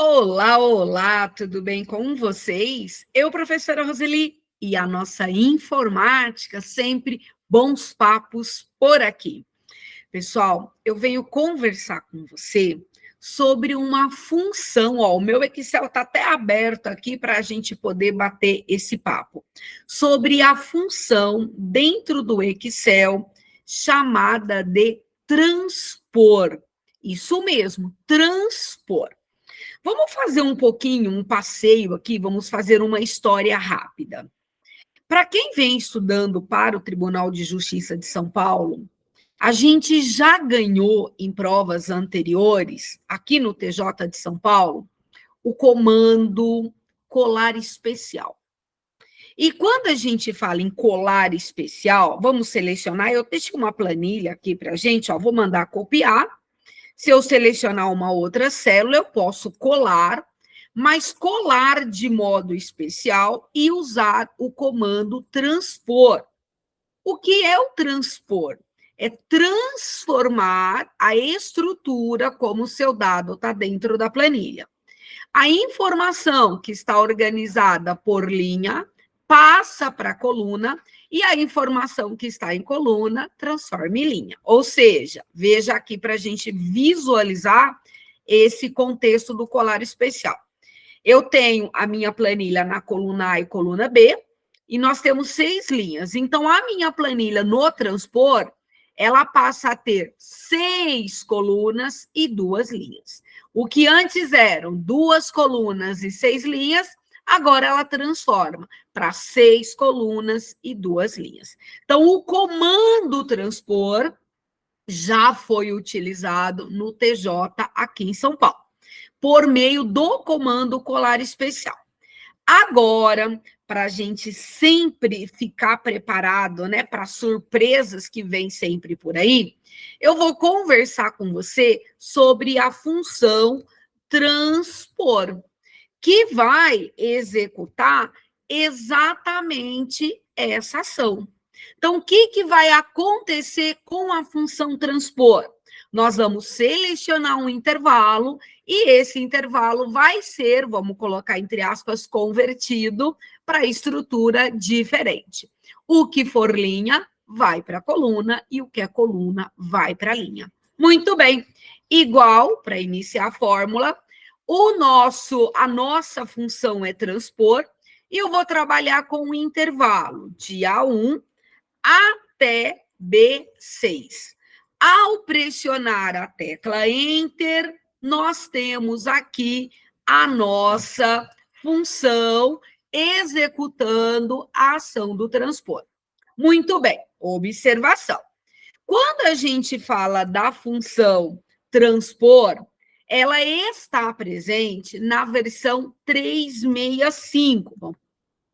Olá, olá, tudo bem com vocês? Eu, professora Roseli, e a nossa informática, sempre bons papos por aqui. Pessoal, eu venho conversar com você sobre uma função, ó, o meu Excel está até aberto aqui para a gente poder bater esse papo, sobre a função dentro do Excel chamada de transpor. Isso mesmo, transpor. Vamos fazer um pouquinho, um passeio aqui, vamos fazer uma história rápida. Para quem vem estudando para o Tribunal de Justiça de São Paulo, a gente já ganhou em provas anteriores, aqui no TJ de São Paulo, o comando colar especial. E quando a gente fala em colar especial, vamos selecionar, eu deixo uma planilha aqui para a gente, ó, vou mandar copiar. Se eu selecionar uma outra célula, eu posso colar, mas colar de modo especial e usar o comando transpor. O que é o transpor? É transformar a estrutura como o seu dado está dentro da planilha. A informação que está organizada por linha passa para a coluna e a informação que está em coluna transforma em linha. Ou seja, veja aqui para a gente visualizar esse contexto do colar especial. Eu tenho a minha planilha na coluna A e coluna B, e nós temos 6 linhas. Então, a minha planilha no transpor, ela passa a ter 6 colunas e 2 linhas. O que antes eram 2 colunas e 6 linhas, agora ela transforma para 6 colunas e 2 linhas. Então, o comando transpor já foi utilizado no TJ aqui em São Paulo, por meio do comando colar especial. Agora, para a gente sempre ficar preparado, né, para surpresas que vêm sempre por aí, eu vou conversar com você sobre a função transpor, que vai executar exatamente essa ação. Então, o que vai acontecer com a função transpor? Nós vamos selecionar um intervalo e esse intervalo vai ser, vamos colocar entre aspas, convertido para estrutura diferente. O que for linha vai para a coluna e o que é coluna vai para a linha. Muito bem. Igual, para iniciar a fórmula, a nossa função é transpor e eu vou trabalhar com o intervalo de A1 até B6. Ao pressionar a tecla Enter, nós temos aqui a nossa função executando a ação do transpor. Muito bem, observação. Quando a gente fala da função transpor, ela está presente na versão 365. Bom,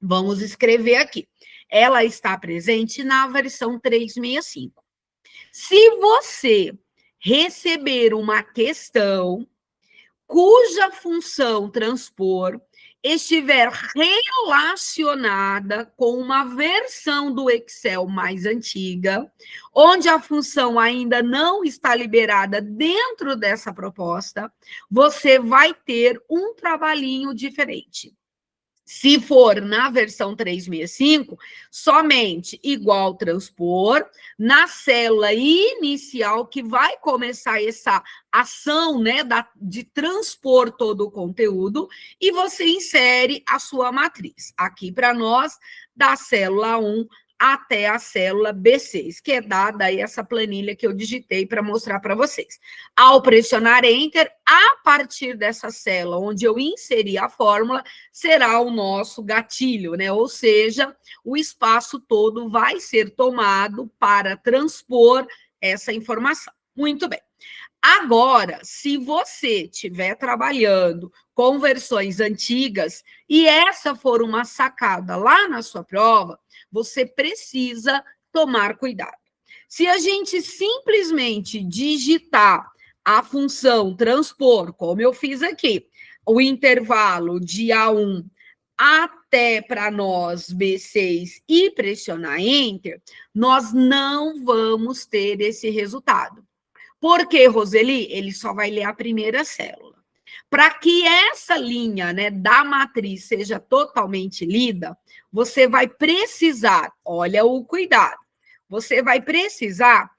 vamos escrever aqui. Ela está presente na versão 365. Se você receber uma questão cuja função transpor estiver relacionada com uma versão do Excel mais antiga, onde a função ainda não está liberada dentro dessa proposta, você vai ter um trabalhinho diferente. Se for na versão 365, somente igual transpor, na célula inicial, que vai começar essa ação, né, de transpor todo o conteúdo, e você insere a sua matriz. Aqui para nós, da célula 1 até a célula B6, que é dada aí essa planilha que eu digitei para mostrar para vocês. Ao pressionar Enter, a partir dessa célula onde eu inseri a fórmula, será o nosso gatilho, né? Ou seja, o espaço todo vai ser tomado para transpor essa informação. Muito bem. Agora, se você estiver trabalhando com versões antigas e essa for uma sacada lá na sua prova, você precisa tomar cuidado. Se a gente simplesmente digitar a função transpor, como eu fiz aqui, o intervalo de A1 até para nós B6 e pressionar Enter, nós não vamos ter esse resultado. Por quê, Roseli? Ele só vai ler a primeira célula. Para que essa linha, né, da matriz seja totalmente lida, você vai precisar, olha o cuidado, você vai precisar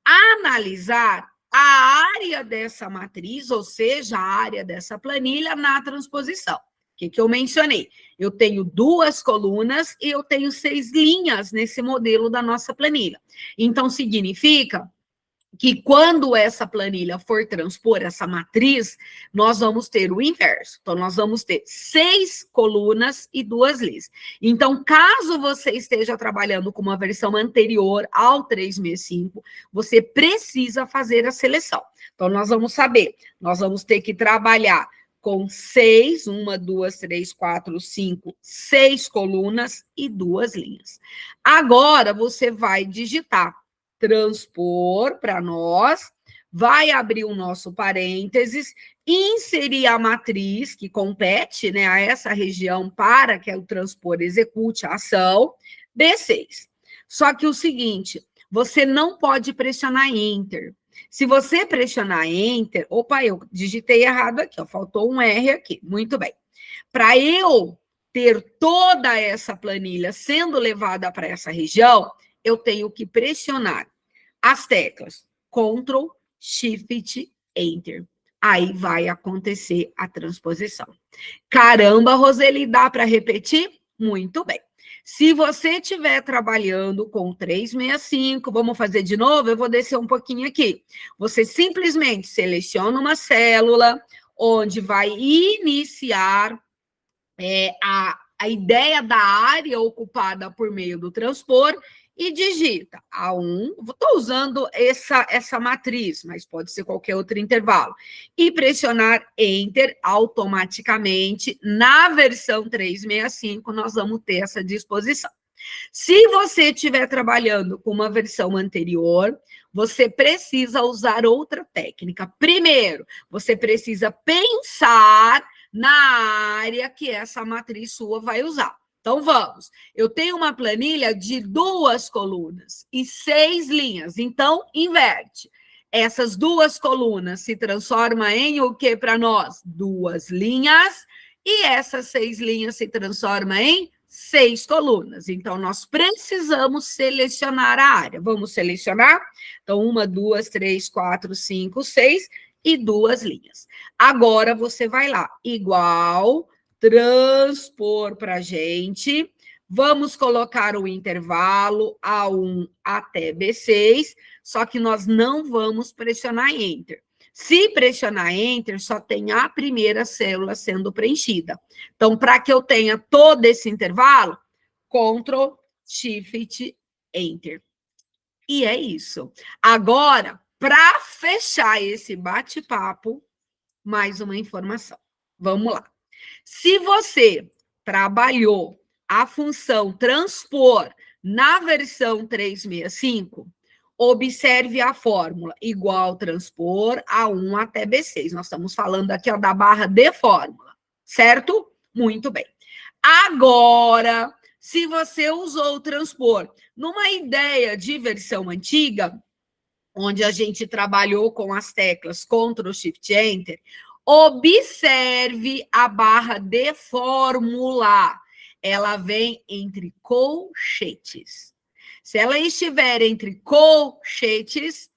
analisar a área dessa matriz, ou seja, a área dessa planilha na transposição. O que eu mencionei? Eu tenho 2 colunas e eu tenho 6 linhas nesse modelo da nossa planilha. Então, significa que quando essa planilha for transpor essa matriz, nós vamos ter o inverso. Então, nós vamos ter 6 colunas e 2 linhas. Então, caso você esteja trabalhando com uma versão anterior ao 365, você precisa fazer a seleção. Então, nós vamos saber, nós vamos ter que trabalhar com 6, 1, 2, 3, 4, 5, 6 colunas e 2 linhas. Agora, você vai digitar transpor para nós, vai abrir o nosso parênteses, inserir a matriz que compete, né, a essa região para que o transpor execute a ação, B6. Só que o seguinte, você não pode pressionar Enter. Se você pressionar Enter, opa, eu digitei errado aqui, ó, faltou um R aqui, muito bem. Para eu ter toda essa planilha sendo levada para essa região, eu tenho que pressionar as teclas Ctrl, Shift, Enter. Aí vai acontecer a transposição. Caramba, Roseli, dá para repetir? Muito bem. Se você estiver trabalhando com 365, vamos fazer de novo? Eu vou descer um pouquinho aqui. Você simplesmente seleciona uma célula onde vai iniciar a ideia da área ocupada por meio do transpor e digita A1, estou usando essa matriz, mas pode ser qualquer outro intervalo, e pressionar Enter automaticamente. Na versão 365, nós vamos ter essa disposição. Se você estiver trabalhando com uma versão anterior, você precisa usar outra técnica. Primeiro, você precisa pensar na área que essa matriz sua vai usar. Então, vamos. Eu tenho uma planilha de 2 colunas e 6 linhas. Então, inverte. Essas 2 colunas se transformam em o que para nós? 2 linhas. E essas 6 linhas se transformam em 6 colunas. Então, nós precisamos selecionar a área. Vamos selecionar? Então, 1, 2, 3, 4, 5, 6 e 2 linhas. Agora, você vai lá. Igual, transpor para a gente. Vamos colocar o intervalo A1 até B6, só que nós não vamos pressionar Enter. Se pressionar Enter, só tem a primeira célula sendo preenchida. Então, para que eu tenha todo esse intervalo, Ctrl, Shift, Enter. E é isso. Agora, para fechar esse bate-papo, mais uma informação. Vamos lá. Se você trabalhou a função transpor na versão 365, observe a fórmula igual transpor A1 até B6. Nós estamos falando aqui ó, da barra de fórmula, certo? Muito bem. Agora, se você usou o transpor numa ideia de versão antiga, onde a gente trabalhou com as teclas Ctrl, Shift, Enter, observe a barra de fórmula. Ela vem entre colchetes. Se ela estiver entre colchetes,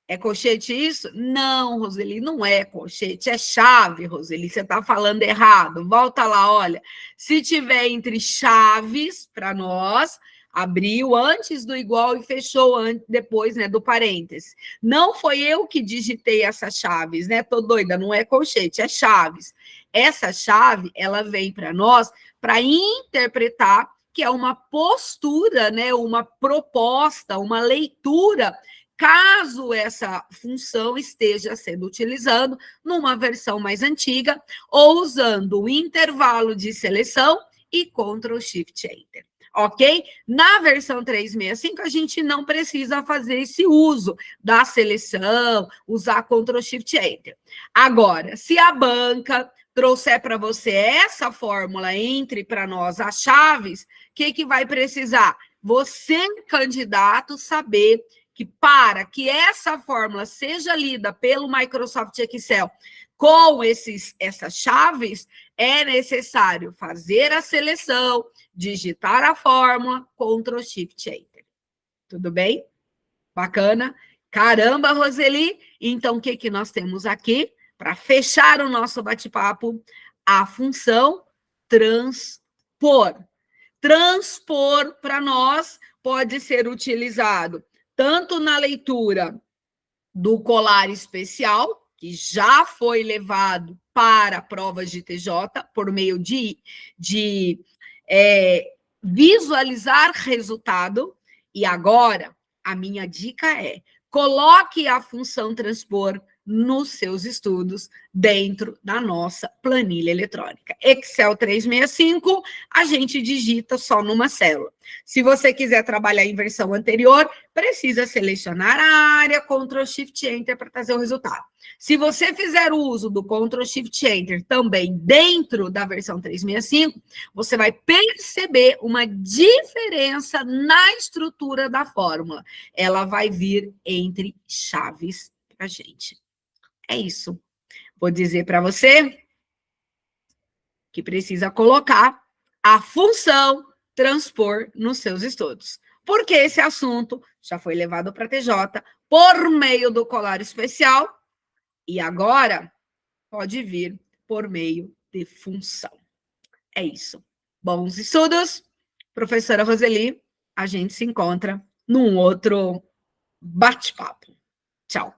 é colchete isso? Não, Roseli, não é colchete, é chave, Roseli, você está falando errado. Volta lá, olha. Se tiver entre chaves, para nós, abriu antes do igual e fechou depois, né, do parênteses. Não foi eu que digitei essas chaves, né? Tô doida, não é colchete, é chaves. Essa chave, ela vem para nós para interpretar que é uma postura, né, uma proposta, uma leitura, caso essa função esteja sendo utilizada numa versão mais antiga ou usando o intervalo de seleção e Ctrl Shift Enter. Ok? Na versão 365, a gente não precisa fazer esse uso da seleção, usar Ctrl Shift Enter. Agora, se a banca trouxer para você essa fórmula, entre para nós as chaves, o que vai precisar? Você, candidato, saber que para que essa fórmula seja lida pelo Microsoft Excel com essas chaves, é necessário fazer a seleção, digitar a fórmula, Ctrl Shift Enter. Tudo bem? Bacana? Caramba, Roseli! Então, o que nós temos aqui? Para fechar o nosso bate-papo, a função transpor. Transpor, para nós, pode ser utilizado tanto na leitura do colar especial, que já foi levado para provas de TJ, por meio de visualizar resultado. E agora, a minha dica é: coloque a função transpor nos seus estudos dentro da nossa planilha eletrônica. Excel 365, a gente digita só numa célula. Se você quiser trabalhar em versão anterior, precisa selecionar a área, Ctrl Shift Enter para trazer o resultado. Se você fizer o uso do Ctrl Shift Enter também dentro da versão 365, você vai perceber uma diferença na estrutura da fórmula. Ela vai vir entre chaves para a gente. É isso. Vou dizer para você que precisa colocar a função transpor nos seus estudos. Porque esse assunto já foi levado para a TJ por meio do colar especial e agora pode vir por meio de função. É isso. Bons estudos. Professora Roseli, a gente se encontra num outro bate-papo. Tchau.